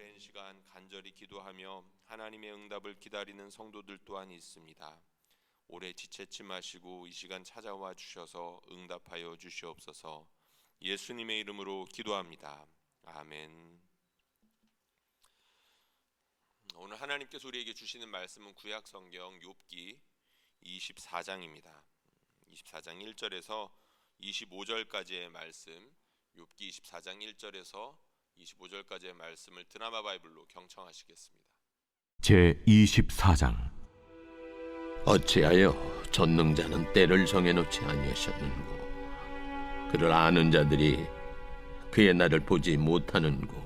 오랜 시간 간절히 기도하며 하나님의 응답을 기다리는 성도들 또한 있습니다. 오래 지체치 마시고 이 시간 찾아와 주셔서 응답하여 주시옵소서. 예수님의 이름으로 기도합니다. 아멘. 오늘 하나님께서 우리에게 주시는 말씀은 구약 성경 욥기 24장입니다. 24장 1절에서 25절까지의 말씀, 욥기 24장 1절에서 25절까지의 말씀을 드라마 바이블로 경청하시겠습니다. 제24장. 어찌하여 전능자는 때를 정해놓지 아니하셨는고, 그를 아는 자들이 그의 날을 보지 못하는고.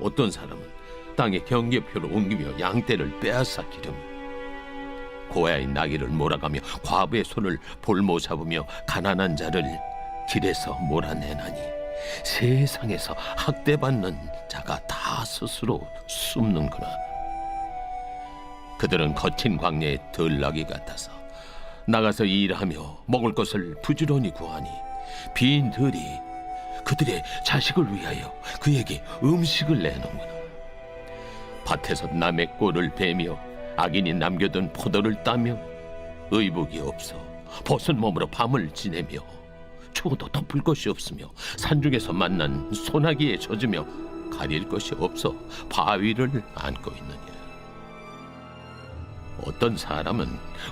어떤 사람은 땅의 경계표를 옮기며 양떼를 빼앗아 기르며 고아인 나귀를 몰아가며 과부의 손을 볼모 잡으며 가난한 자를 길에서 몰아내나니, 세상에서 학대받는 자가 다 스스로 숨는구나. 그들은 거친 광야의 들나귀 같아서 나가서 일하며 먹을 것을 부지런히 구하니, 빈 들이 그들의 자식을 위하여 그에게 음식을 내놓는구나. 밭에서 남의 꼴을 베며 악인이 남겨둔 포도를 따며 의복이 없어 벗은 몸으로 밤을 지내며 추워도 덮을 것이 없으며 산중에서 만난 소나기에 젖으며 가릴 것이 없어 바위를 안고 있느니라. 어떤 사람은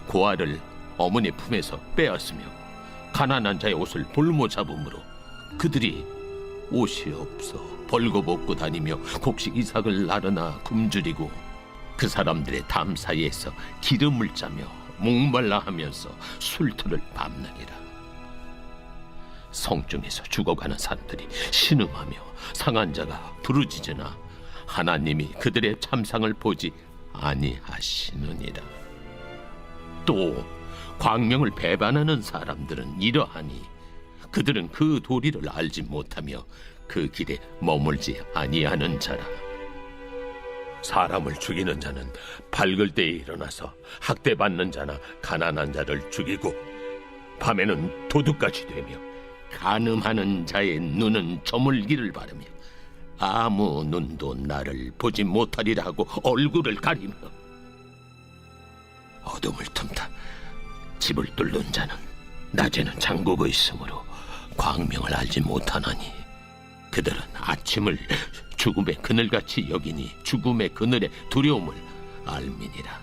고아를 어머니 품에서 빼앗으며 가난한 자의 옷을 볼모 잡음으로 그들이 옷이 없어 벌거벗고 다니며 곡식 이삭을 나르나 굶주리고, 그 사람들의 담 사이에서 기름을 짜며 목말라 하면서 술틀을 밟느니라. 성중에서 죽어가는 사람들이 신음하며 상한 자가 부르짖으나 하나님이 그들의 참상을 보지 아니하시느니라. 또 광명을 배반하는 사람들은 이러하니, 그들은 그 도리를 알지 못하며 그 길에 머물지 아니하는 자라. 사람을 죽이는 자는 밝을 때에 일어나서 학대받는 자나 가난한 자를 죽이고, 밤에는 도둑같이 되며 간음하는 자의 눈은 저물기를 바라며 아무 눈도 나를 보지 못하리라 하고 얼굴을 가리며, 어둠을 틈타 집을 뚫는 자는 낮에는 잠그고 있으므로 광명을 알지 못하나니, 그들은 아침을 죽음의 그늘같이 여기니 죽음의 그늘의 두려움을 알미니라.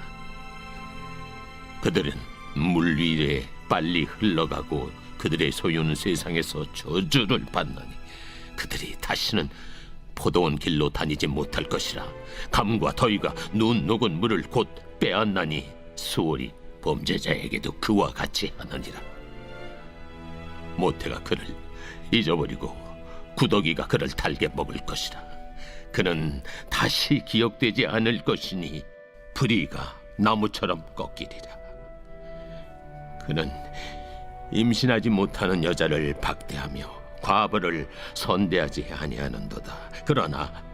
그들은 물 위에 빨리 흘러가고 그들의 소유는 세상에서 저주를 받나니, 그들이 다시는 포도원 길로 다니지 못할 것이라. 감과 더위가 눈 녹은 물을 곧 빼앗나니 수월이 범죄자에게도 그와 같이 하느니라. 모태가 그를 잊어버리고 구더기가 그를 달게 먹을 것이라. 그는 다시 기억되지 않을 것이니 불의가 나무처럼 꺾이리라. 그는 임신하지 못하는 여자를 박대하며 과부를 선대하지 아니하는도다. 그러나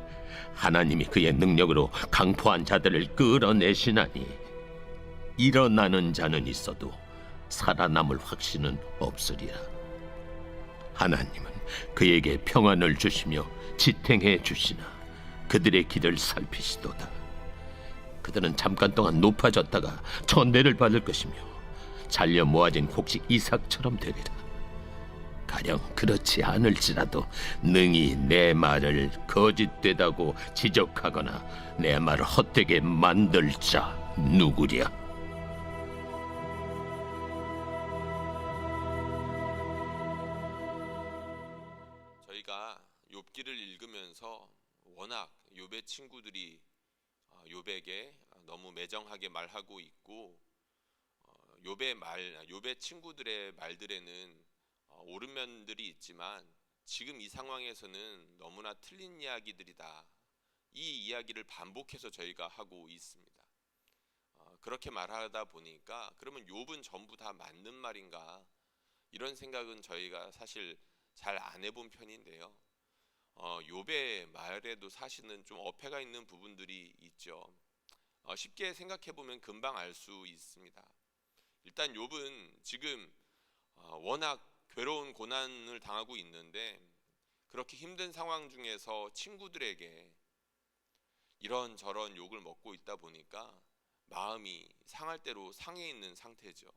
하나님이 그의 능력으로 강포한 자들을 끌어내시나니, 일어나는 자는 있어도 살아남을 확신은 없으리라. 하나님은 그에게 평안을 주시며 지탱해 주시나 그들의 길을 살피시도다. 그들은 잠깐 동안 높아졌다가 천대를 받을 것이며 잘려 모아진 곡식 이삭처럼 되리라. 가령 그렇지 않을지라도 능히 내 말을 거짓되다고 지적하거나 내 말을 헛되게 만들 자 누구랴. 저희가 욥기를 읽으면서 워낙 욥의 친구들이 욥에게 너무 매정하게 말하고 있고, 욥의 친구들의 말들에는 옳은 면들이 있지만 지금 이 상황에서는 너무나 틀린 이야기들이다. 이 이야기를 반복해서 저희가 하고 있습니다. 그렇게 말하다 보니까 그러면 욥은 전부 다 맞는 말인가, 이런 생각은 저희가 사실 잘 안 해본 편인데요. 욥의 말에도 사실은 좀 어폐가 있는 부분들이 있죠. 쉽게 생각해 보면 금방 알 수 있습니다. 일단 욥은 지금 워낙 괴로운 고난을 당하고 있는데, 그렇게 힘든 상황 중에서 친구들에게 이런저런 욕을 먹고 있다 보니까 마음이 상할 대로 상해 있는 상태죠.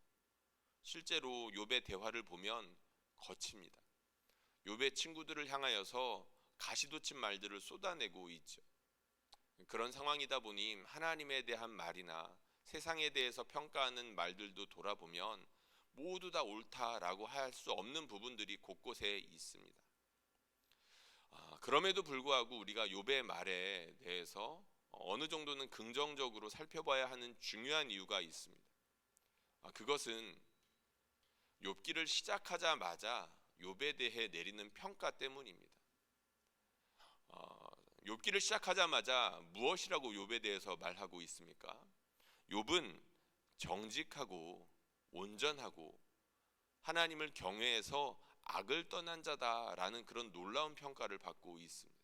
실제로 욥의 대화를 보면 거칩니다. 욥의 친구들을 향하여서 가시돋친 말들을 쏟아내고 있죠. 그런 상황이다 보니 하나님에 대한 말이나 세상에 대해서 평가하는 말들도 돌아보면 모두 다 옳다라고 할 수 없는 부분들이 곳곳에 있습니다. 그럼에도 불구하고 우리가 욥의 말에 대해서 어느 정도는 긍정적으로 살펴봐야 하는 중요한 이유가 있습니다. 그것은 욥기를 시작하자마자 욥에 대해 내리는 평가 때문입니다. 욥기를 시작하자마자 무엇이라고 욥에 대해서 말하고 있습니까? 욥은 정직하고 온전하고 하나님을 경외해서 악을 떠난 자다라는 그런 놀라운 평가를 받고 있습니다.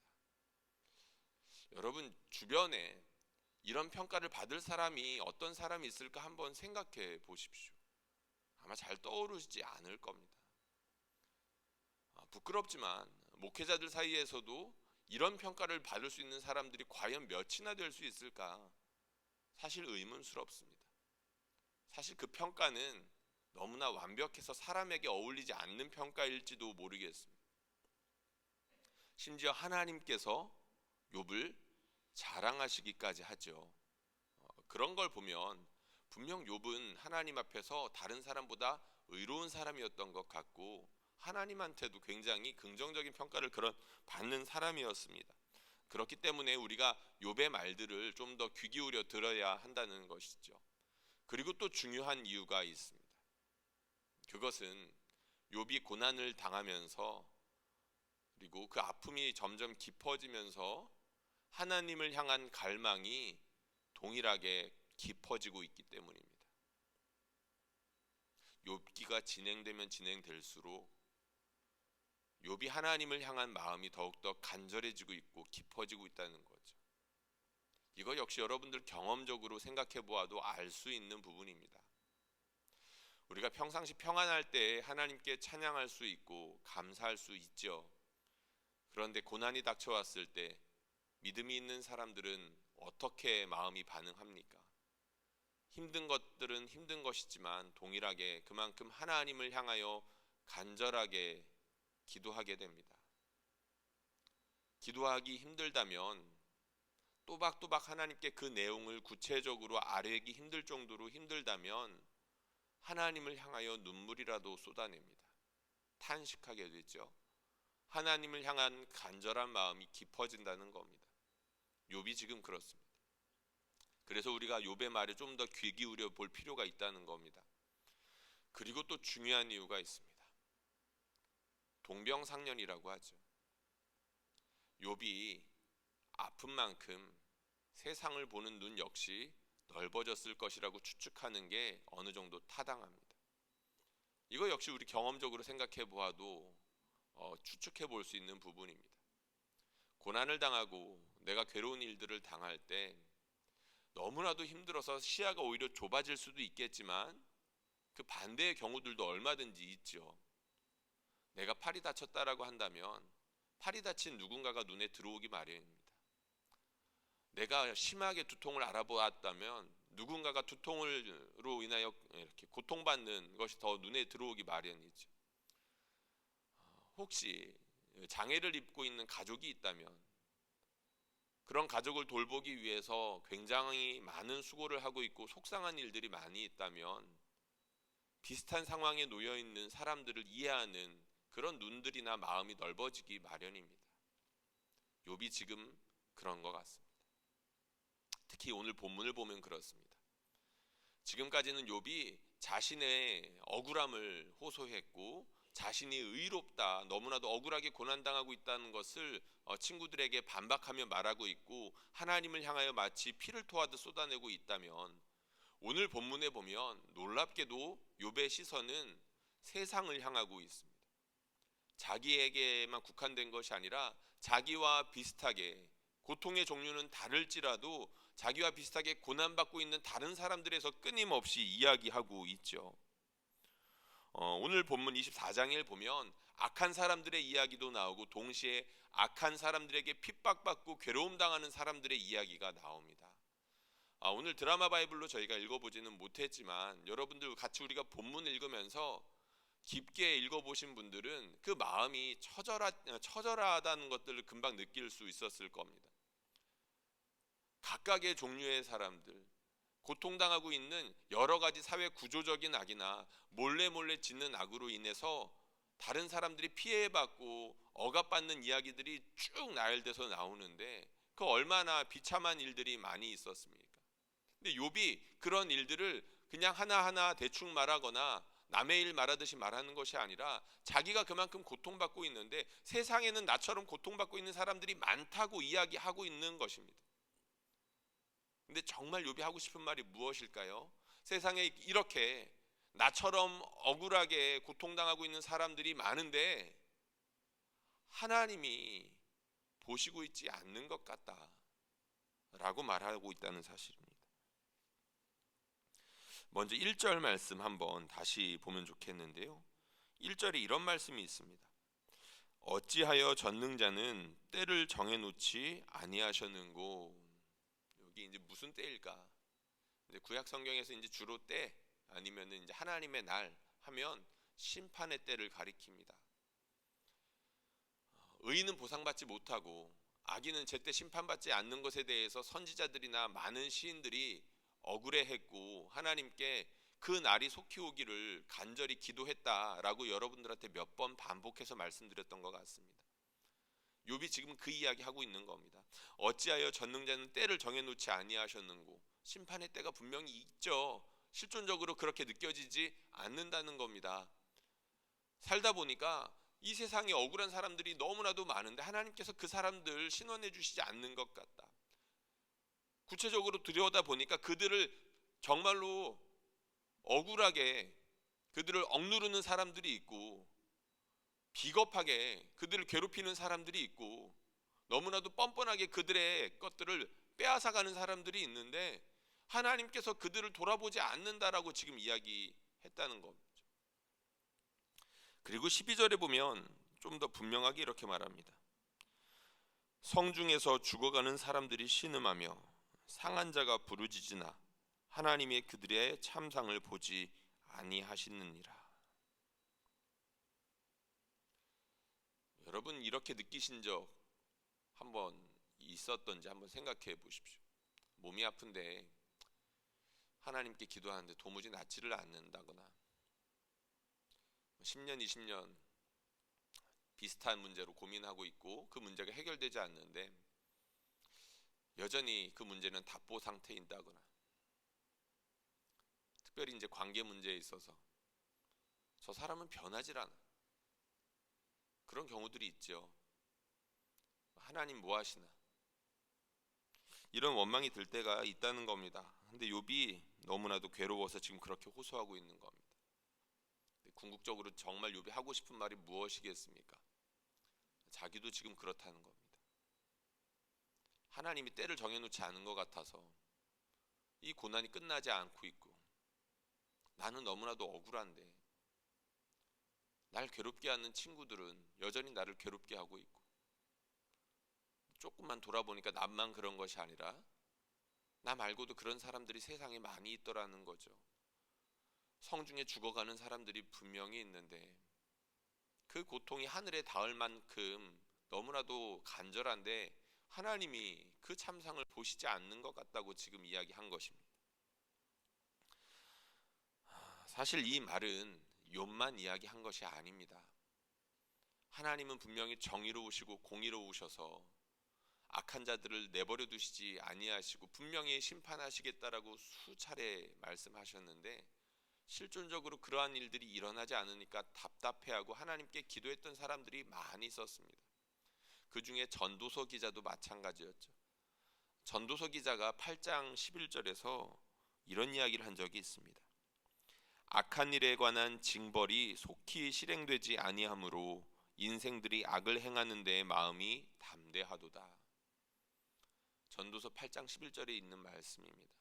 여러분 주변에 이런 평가를 받을 사람이 어떤 사람이 있을까 한번 생각해 보십시오. 아마 잘 떠오르지 않을 겁니다. 부끄럽지만 목회자들 사이에서도 이런 평가를 받을 수 있는 사람들이 과연 몇이나 될 수 있을까? 사실 의문스럽습니다. 사실 그 평가는 너무나 완벽해서 사람에게 어울리지 않는 평가일지도 모르겠습니다. 심지어 하나님께서 욥을 자랑하시기까지 하죠. 그런 걸 보면 분명 욥은 하나님 앞에서 다른 사람보다 의로운 사람이었던 것 같고 하나님한테도 굉장히 긍정적인 평가를 받는 사람이었습니다. 그렇기 때문에 우리가 욥의 말들을 좀 더 귀 기울여 들어야 한다는 것이죠. 그리고 또 중요한 이유가 있습니다. 그것은 욥이 고난을 당하면서 그리고 그 아픔이 점점 깊어지면서 하나님을 향한 갈망이 동일하게 깊어지고 있기 때문입니다. 욥기가 진행되면 진행될수록 욥이 하나님을 향한 마음이 더욱더 간절해지고 있고 깊어지고 있다는 거죠. 이거 역시 여러분들 경험적으로 생각해 보아도 알 수 있는 부분입니다. 우리가 평상시 평안할 때 하나님께 찬양할 수 있고 감사할 수 있죠. 그런데 고난이 닥쳐왔을 때 믿음이 있는 사람들은 어떻게 마음이 반응합니까? 힘든 것들은 힘든 것이지만 동일하게 그만큼 하나님을 향하여 간절하게 기도하게 됩니다. 기도하기 힘들다면 또박또박 하나님께 그 내용을 구체적으로 아뢰기 힘들 정도로 힘들다면 하나님을 향하여 눈물이라도 쏟아냅니다. 탄식하게 되죠. 하나님을 향한 간절한 마음이 깊어진다는 겁니다. 욥이 지금 그렇습니다. 그래서 우리가 욥의 말에 좀 더 귀 기울여 볼 필요가 있다는 겁니다. 그리고 또 중요한 이유가 있습니다. 동병상련이라고 하죠. 욥이 아픈 만큼 세상을 보는 눈 역시 넓어졌을 것이라고 추측하는 게 어느 정도 타당합니다. 이거 역시 우리 경험적으로 생각해 보아도 추측해 볼 수 있는 부분입니다. 고난을 당하고 내가 괴로운 일들을 당할 때 너무나도 힘들어서 시야가 오히려 좁아질 수도 있겠지만 그 반대의 경우들도 얼마든지 있죠. 내가 팔이 다쳤다라고 한다면 팔이 다친 누군가가 눈에 들어오기 마련입니다. 내가 심하게 두통을 알아보았다면 누군가가 두통으로 인하여 이렇게 고통받는 것이 더 눈에 들어오기 마련이죠. 혹시 장애를 입고 있는 가족이 있다면 그런 가족을 돌보기 위해서 굉장히 많은 수고를 하고 있고 속상한 일들이 많이 있다면 비슷한 상황에 놓여 있는 사람들을 이해하는 그런 눈들이나 마음이 넓어지기 마련입니다. 욥이 지금 그런 것 같습니다. 특히 오늘 본문을 보면 그렇습니다. 지금까지는 욥이 자신의 억울함을 호소했고 자신이 의롭다, 너무나도 억울하게 고난당하고 있다는 것을 친구들에게 반박하며 말하고 있고 하나님을 향하여 마치 피를 토하듯 쏟아내고 있다면 오늘 본문에 보면 놀랍게도 욥의 시선은 세상을 향하고 있습니다. 자기에게만 국한된 것이 아니라 자기와 비슷하게 고통의 종류는 다를지라도 자기와 비슷하게 고난받고 있는 다른 사람들에서 끊임없이 이야기하고 있죠. 오늘 본문 24장을 보면 악한 사람들의 이야기도 나오고 동시에 악한 사람들에게 핍박받고 괴로움 당하는 사람들의 이야기가 나옵니다. 오늘 드라마 바이블로 저희가 읽어보지는 못했지만 여러분들 같이 우리가 본문 읽으면서 깊게 읽어보신 분들은 그 마음이 처절하다는 것들을 금방 느낄 수 있었을 겁니다. 각각의 종류의 사람들, 고통당하고 있는 여러 가지 사회 구조적인 악이나 몰래 짓는 악으로 인해서 다른 사람들이 피해받고 억압받는 이야기들이 쭉 나열돼서 나오는데 그 얼마나 비참한 일들이 많이 있었습니까? 근데 욥이 그런 일들을 그냥 하나하나 대충 말하거나 남의 일 말하듯이 말하는 것이 아니라 자기가 그만큼 고통받고 있는데 세상에는 나처럼 고통받고 있는 사람들이 많다고 이야기하고 있는 것입니다. 근데 정말 욥이 하고 싶은 말이 무엇일까요? 세상에 이렇게 나처럼 억울하게 고통당하고 있는 사람들이 많은데 하나님이 보시고 있지 않는 것 같다 라고 말하고 있다는 사실입니다. 먼저 1절 말씀 한번 다시 보면 좋겠는데요. 1절에 이런 말씀이 있습니다. 어찌하여 전능자는 때를 정해놓지 아니하셨는고. 여기 이제 무슨 때일까? 이제 구약 성경에서 이제 주로 때 아니면은 이제 하나님의 날 하면 심판의 때를 가리킵니다. 의인은 보상받지 못하고 악인은 제때 심판받지 않는 것에 대해서 선지자들이나 많은 시인들이 억울해했고 하나님께 그 날이 속히 오기를 간절히 기도했다라고 여러분들한테 몇 번 반복해서 말씀드렸던 것 같습니다. 욥이 지금 그 이야기 하고 있는 겁니다. 어찌하여 전능자는 때를 정해놓지 아니하셨는고. 심판의 때가 분명히 있죠. 실존적으로 그렇게 느껴지지 않는다는 겁니다. 살다 보니까 이 세상에 억울한 사람들이 너무나도 많은데 하나님께서 그 사람들 신원해 주시지 않는 것 같다. 구체적으로 들여다보니까 그들을 정말로 억울하게 그들을 억누르는 사람들이 있고 비겁하게 그들을 괴롭히는 사람들이 있고 너무나도 뻔뻔하게 그들의 것들을 빼앗아가는 사람들이 있는데 하나님께서 그들을 돌아보지 않는다라고 지금 이야기했다는 겁니다. 그리고 12절에 보면 좀 더 분명하게 이렇게 말합니다. 성중에서 죽어가는 사람들이 신음하며 상한 자가 부르짖으나 하나님의 그들의 참상을 보지 아니하시느니라. 여러분 이렇게 느끼신 적 한번 있었던지 한번 생각해 보십시오. 몸이 아픈데 하나님께 기도하는데 도무지 낫지를 않는다거나 10년 20년 비슷한 문제로 고민하고 있고 그 문제가 해결되지 않는데 여전히 그 문제는 답보 상태에 있다거나 특별히 이제 관계 문제에 있어서 저 사람은 변하질 않아. 그런 경우들이 있죠. 하나님 뭐 하시나? 이런 원망이 들 때가 있다는 겁니다. 근데 욥이 너무나도 괴로워서 지금 그렇게 호소하고 있는 겁니다. 궁극적으로 정말 욥이 하고 싶은 말이 무엇이겠습니까? 자기도 지금 그렇다는 겁니다. 하나님이 때를 정해놓지 않은 것 같아서 이 고난이 끝나지 않고 있고 나는 너무나도 억울한데 날 괴롭게 하는 친구들은 여전히 나를 괴롭게 하고 있고 조금만 돌아보니까 나만 그런 것이 아니라 나 말고도 그런 사람들이 세상에 많이 있더라는 거죠. 성중에 죽어가는 사람들이 분명히 있는데 그 고통이 하늘에 닿을 만큼 너무나도 간절한데 하나님이 그 참상을 보시지 않는 것 같다고 지금 이야기한 것입니다. 사실 이 말은 욥만 이야기한 것이 아닙니다. 하나님은 분명히 정의로우시고 공의로우셔서 악한 자들을 내버려 두시지 아니하시고 분명히 심판하시겠다라고 수차례 말씀하셨는데 실존적으로 그러한 일들이 일어나지 않으니까 답답해하고 하나님께 기도했던 사람들이 많이 있었습니다. 그 중에 전도서 기자도 마찬가지였죠. 전도서 기자가 8장 11절에서 이런 이야기를 한 적이 있습니다. 악한 일에 관한 징벌이 속히 실행되지 아니하므로 인생들이 악을 행하는 데에 마음이 담대하도다. 전도서 8장 11절에 있는 말씀입니다.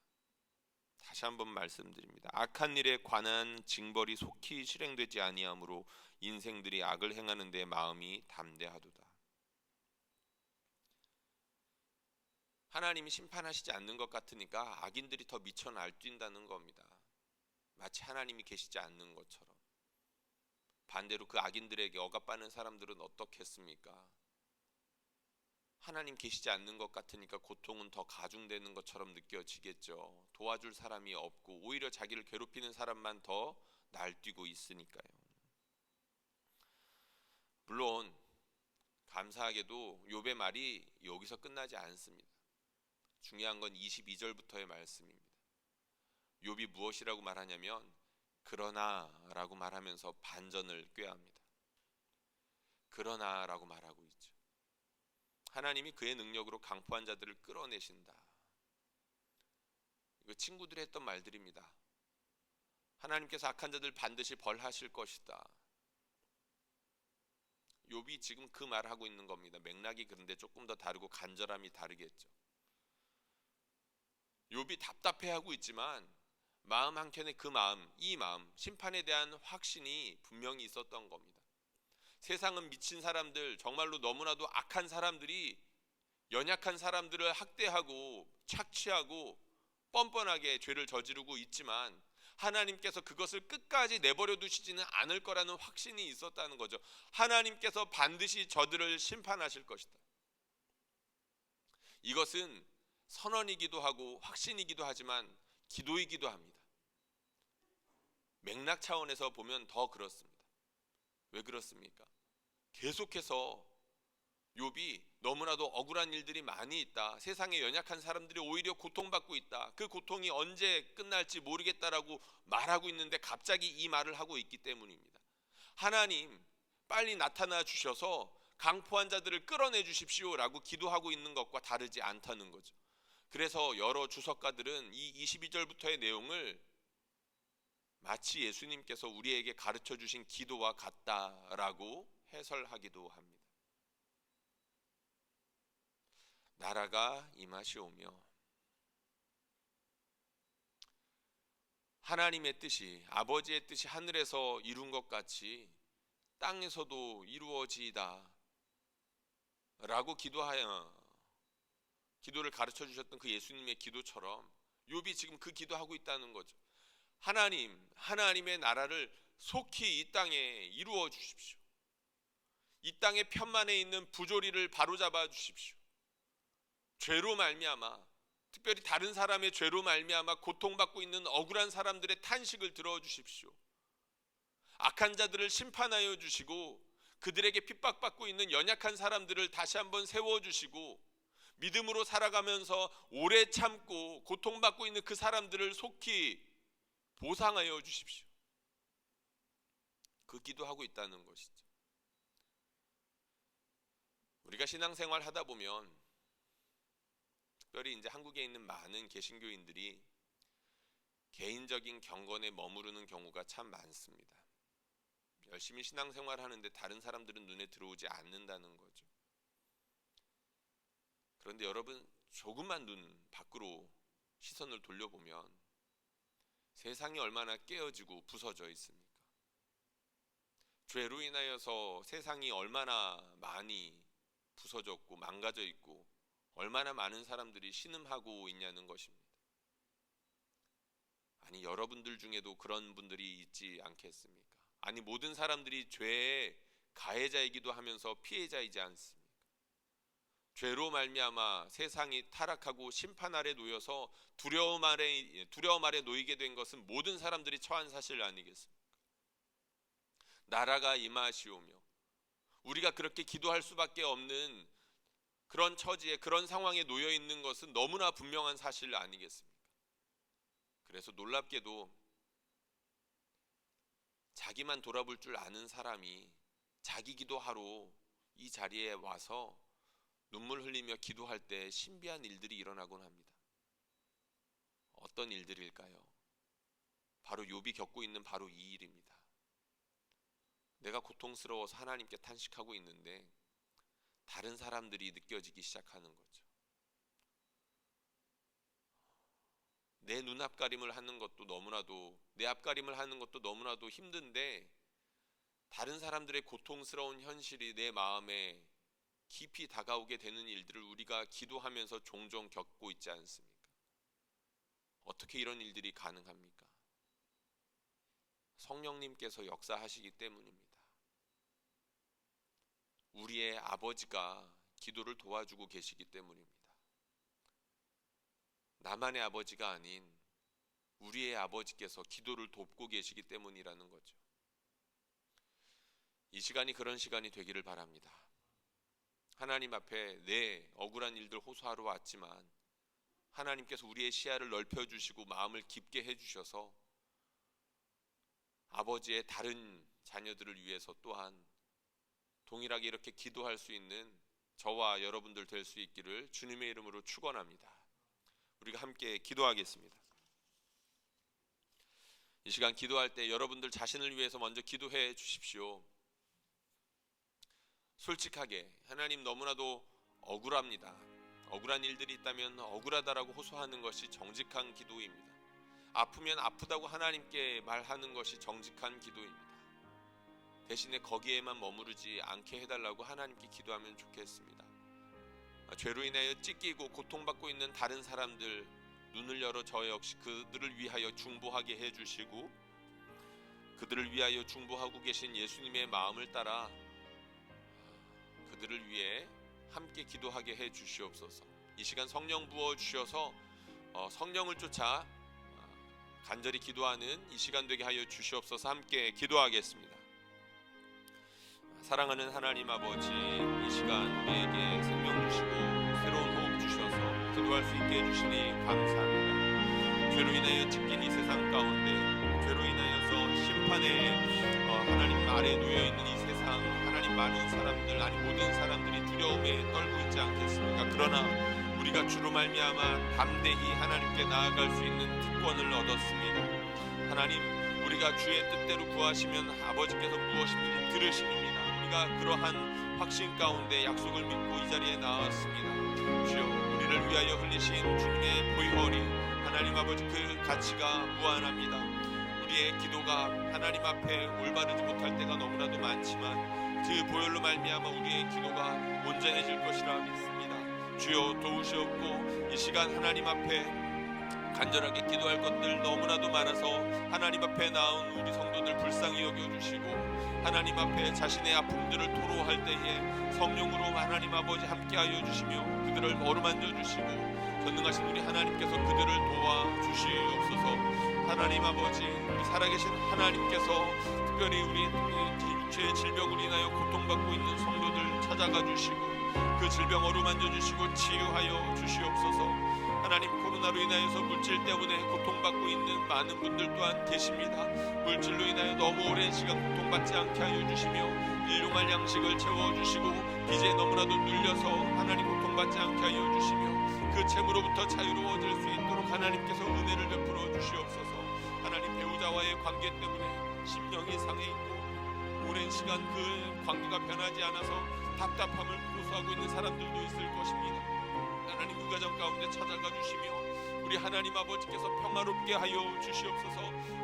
다시 한번 말씀드립니다. 악한 일에 관한 징벌이 속히 실행되지 아니하므로 인생들이 악을 행하는 데 마음이 담대하도다. 하나님이 심판하시지 않는 것 같으니까 악인들이 더 미쳐 날뛴다는 겁니다. 마치 하나님이 계시지 않는 것처럼. 반대로 그 악인들에게 억압받는 사람들은 어떻겠습니까? 하나님 계시지 않는 것 같으니까 고통은 더 가중되는 것처럼 느껴지겠죠. 도와줄 사람이 없고 오히려 자기를 괴롭히는 사람만 더 날뛰고 있으니까요. 물론 감사하게도 욥의 말이 여기서 끝나지 않습니다. 중요한 건 22절부터의 말씀입니다. 욥이 무엇이라고 말하냐면 그러나라고 말하면서 반전을 꾀합니다. 그러나라고 말하고 있죠. 하나님이 그의 능력으로 강포한 자들을 끌어내신다. 이거 친구들이 했던 말들입니다. 하나님께서 악한 자들 반드시 벌하실 것이다. 욥이 지금 그 말을 하고 있는 겁니다. 맥락이 그런데 조금 더 다르고 간절함이 다르겠죠. 욥이 답답해하고 있지만 마음 한켠에 그 마음, 이 마음, 심판에 대한 확신이 분명히 있었던 겁니다. 세상은 미친 사람들, 정말로 너무나도 악한 사람들이 연약한 사람들을 학대하고 착취하고 뻔뻔하게 죄를 저지르고 있지만 하나님께서 그것을 끝까지 내버려 두시지는 않을 거라는 확신이 있었다는 거죠. 하나님께서 반드시 저들을 심판하실 것이다. 이것은 선언이기도 하고 확신이기도 하지만 기도이기도 합니다. 맥락 차원에서 보면 더 그렇습니다. 왜 그렇습니까? 계속해서 욥이 너무나도 억울한 일들이 많이 있다. 세상에 연약한 사람들이 오히려 고통받고 있다. 그 고통이 언제 끝날지 모르겠다라고 말하고 있는데 갑자기 이 말을 하고 있기 때문입니다. 하나님 빨리 나타나 주셔서 강포한 자들을 끌어내 주십시오라고 기도하고 있는 것과 다르지 않다는 거죠. 그래서 여러 주석가들은 이 22절부터의 내용을 마치 예수님께서 우리에게 가르쳐 주신 기도와 같다라고 해설하기도 합니다. 나라가 임하시오며 하나님의 뜻이 아버지의 뜻이 하늘에서 이룬 것 같이 땅에서도 이루어지이다 라고 기도를 가르쳐 주셨던 그 예수님의 기도처럼 욥이 지금 그 기도하고 있다는 거죠. 하나님의 나라를 속히 이 땅에 이루어 주십시오. 이 땅의 편만에 있는 부조리를 바로잡아 주십시오. 죄로 말미암아, 특별히 다른 사람의 죄로 말미암아 고통받고 있는 억울한 사람들의 탄식을 들어주십시오. 악한 자들을 심판하여 주시고 그들에게 핍박받고 있는 연약한 사람들을 다시 한번 세워주시고 믿음으로 살아가면서 오래 참고 고통받고 있는 그 사람들을 속히 보상하여 주십시오. 그 기도하고 있다는 것이죠. 우리가 신앙생활 하다 보면 특별히 이제 한국에 있는 많은 개신교인들이 개인적인 경건에 머무르는 경우가 참 많습니다. 열심히 신앙생활 하는데 다른 사람들은 눈에 들어오지 않는다는 거죠. 그런데 여러분 조금만 눈 밖으로 시선을 돌려보면 세상이 얼마나 깨어지고 부서져 있습니까? 죄로 인하여서 세상이 얼마나 많이 부서졌고 망가져 있고 얼마나 많은 사람들이 신음하고 있냐는 것입니다. 아니 여러분들 중에도 그런 분들이 있지 않겠습니까? 아니 모든 사람들이 죄의 가해자이기도 하면서 피해자이지 않습니까? 죄로 말미암아 세상이 타락하고 심판 아래 놓여서 두려움 아래 놓이게 된 것은 모든 사람들이 처한 사실 아니겠습니까? 나라가 임하시오며 우리가 그렇게 기도할 수밖에 없는 그런 처지에 그런 상황에 놓여 있는 것은 너무나 분명한 사실 아니겠습니까? 그래서 놀랍게도 자기만 돌아볼 줄 아는 사람이 자기 기도하러 이 자리에 와서 눈물 흘리며 기도할 때 신비한 일들이 일어나곤 합니다. 어떤 일들일까요? 바로 욥이 겪고 있는 바로 이 일입니다. 내가 고통스러워서 하나님께 탄식하고 있는데 다른 사람들이 느껴지기 시작하는 거죠. 내 눈앞가림을 하는 것도 너무나도, 내 앞가림을 하는 것도 너무나도 힘든데 다른 사람들의 고통스러운 현실이 내 마음에 깊이 다가오게 되는 일들을 우리가 기도하면서 종종 겪고 있지 않습니까? 어떻게 이런 일들이 가능합니까? 성령님께서 역사하시기 때문입니다. 우리의 아버지가 기도를 도와주고 계시기 때문입니다. 나만의 아버지가 아닌 우리의 아버지께서 기도를 돕고 계시기 때문이라는 거죠. 이 시간이 그런 시간이 되기를 바랍니다. 하나님 앞에 내 억울한 일들 호소하러 왔지만 하나님께서 우리의 시야를 넓혀주시고 마음을 깊게 해주셔서 아버지의 다른 자녀들을 위해서 또한 동일하게 이렇게 기도할 수 있는 저와 여러분들 될 수 있기를 주님의 이름으로 축원합니다. 우리가 함께 기도하겠습니다. 이 시간 기도할 때 여러분들 자신을 위해서 먼저 기도해 주십시오. 솔직하게 하나님 너무나도 억울합니다. 억울한 일들이 있다면 억울하다라고 호소하는 것이 정직한 기도입니다. 아프면 아프다고 하나님께 말하는 것이 정직한 기도입니다. 대신에 거기에만 머무르지 않게 해달라고 하나님께 기도하면 좋겠습니다. 죄로 인하여 찢기고 고통받고 있는 다른 사람들 눈을 열어 저 역시 그들을 위하여 중보하게 해주시고 그들을 위하여 중보하고 계신 예수님의 마음을 따라 그들을 위해 함께 기도하게 해주시옵소서. 이 시간 성령 부어주셔서 성령을 쫓아 간절히 기도하는 이 시간 되게 하여 주시옵소서. 함께 기도하겠습니다. 사랑하는 하나님 아버지, 이 시간 우리에게 생명 주시고 새로운 호흡 주셔서 기도할 수 있게 해주시니 감사합니다. 죄로 인하여 찢긴 이 세상 가운데 죄로 인하여서 심판의 하나님 아래 놓여있는 이 세상, 하나님 많은 사람들 아니 모든 사람들이 두려움에 떨고 있지 않겠습니까? 그러나 우리가 주로 말미암아 담대히 하나님께 나아갈 수 있는 특권을 얻었습니다. 하나님, 우리가 주의 뜻대로 구하시면 아버지께서 무엇이든지 들으심입니다. 우리가 그러한 확신 가운데 약속을 믿고 이 자리에 나왔습니다. 주여, 우리를 위하여 흘리신 주님의 보혈이 하나님 아버지 그 가치가 무한합니다. 우리의 기도가 하나님 앞에 올바르지 못할 때가 너무나도 많지만 그 보혈로 말미암아 우리의 기도가 온전해질 것이라 믿습니다. 주여 도우시옵고 이 시간 하나님 앞에 간절하게 기도할 것들 너무나도 많아서 하나님 앞에 나온 우리 성도들 불쌍히 여겨주시고 하나님 앞에 자신의 아픔들을 토로할 때에 성령으로 하나님 아버지 함께하여 주시며 그들을 어루만져 주시고 전능하신 우리 하나님께서 그들을 도와주시옵소서. 하나님 아버지, 우리 살아계신 하나님께서 특별히 우리 육체의 질병으로 인하여 고통받고 있는 성도들 찾아가 주시고 그 질병 어루만져 주시고 치유하여 주시옵소서. 하나님, 코로나로 인하여서 물질 때문에 고통받고 있는 많은 분들 또한 계십니다. 물질로 인하여 너무 오랜 시간 고통받지 않게 하여 주시며 일용할 양식을 채워주시고 빚에 너무나도 눌려서 하나님 고통받지 않게 하여 주시며 그 채무로부터 자유로워질 수 있도록 하나님께서 은혜를 베풀어 주시옵소서. 하나님, 배우자와의 관계 때문에 심령이 상해 있고 오랜 시간 그 관계가 변하지 않아서 답답함을 호소하고 있는 사람들도 있을 것입니다. 하나님, 그 가정 가운데 찾아가 주시며 우리 하나님 아버지께서 평화롭게 하여 주시옵소서.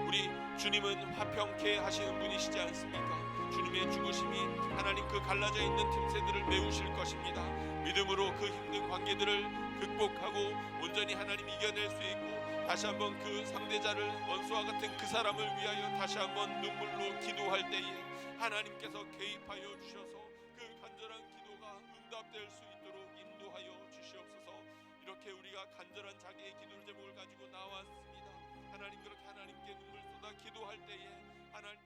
우리 주님은 화평케 하시는 분이시지 않습니까? 주님의 죽으심이 하나님 그 갈라져 있는 틈새들을 메우실 것입니다. 믿음으로 그 힘든 관계들을 극복하고 온전히 하나님 이겨낼 수 있고 다시 한번 그 상대자를 원수와 같은 그 사람을 위하여 다시 한번 눈물로 기도할 때에 하나님께서 개입하여 주셔서 그 간절한 기도가 응답될 수 있도록 인도하여 주시옵소서. 이렇게 우리가 간절한 자기의 기도 제목을 가지고 나왔습니다. 하나님, 그렇게 하나님께 눈물 쏟아 기도할 때에 하나님